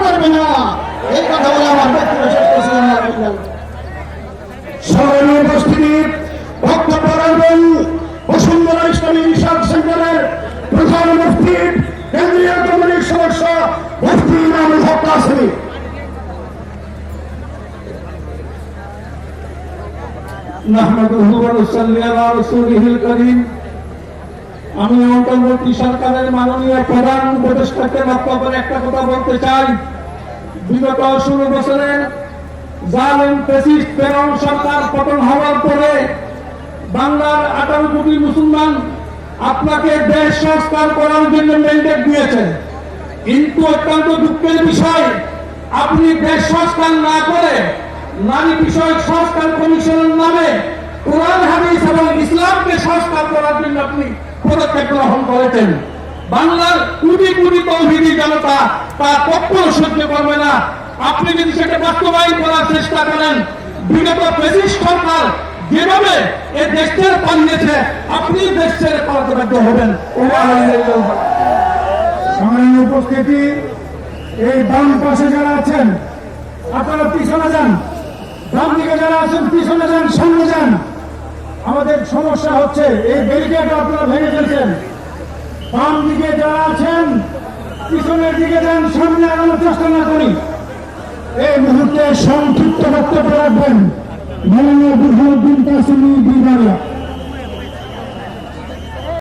করবে না। এই কথা বলে আমার বক্তব্য শেষ করছি। স্মরণে উপস্থিতি বক্তব্য রাখবেন বসুন্ধরা ইসলামী রিসার্চ সেন্টারের প্রধান মুফতি কেন্দ্রীয় কমিটির সদস্য মুফতি ইমামুল হক কাসেমী। নাহমাদুহু ওয়া নুসাল্লি আলা রাসূলিহিল কারীম। আমি অন্তর্বর্তী সরকারের মাননীয় প্রধান উপদেষ্টাকে লক্ষ্য করে একটা কথা বলতে চাই। বিগত 16 বছরে জালেম ফ্যাসিস্ট ফেরাউন সরকার পতন হওয়ার পরে বাংলার 18 কোটি মুসলমান আপনাকে দেশ সংস্কার করার জন্য ম্যান্ডেট দিয়েছে, কিন্তু অত্যন্ত দুঃখের বিষয় আপনি দেশ সংস্কার না করে নারী বিষয়ক সংস্কার কমিশনের নামে কোরআন হাদিস এবং ইসলামকে সংস্কার করার জন্য আপনি পদক্ষেপ গ্রহণ করেছেন। বাংলার কোটি কোটি তৌহিদি জনতা তা কখনো সহ্য করবে না। আপনি যদি সেটা বাস্তবায়ন করার চেষ্টা করেন, বিগত ফ্যাসিস্ট সরকার যেভাবে এই দেশ ছেড়ে পালিয়েছে আপনি দেশ ছেড়ে পালাতে বাধ্য হবেন। সম্মানীয় উপস্থিতি, এই বাম পাশে যারা আছেন আপনারা পিছনে যান, ডান দিকে যারা আছেন পিছনে যান, সামনে যান। আমাদের সমস্যা হচ্ছে এই ব্যারিকেড আপনারা ভেঙে ফেলছেন। বাম দিকে যারা আছেন পিছনের দিকে যান, সামনে আগানোর চেষ্টা না করি। এই মুহূর্তে সংক্ষিপ্ত বক্তব্য রাখবেন মাননীয় বুরহানুদ্দিন কাসেমী বিভাগীয়।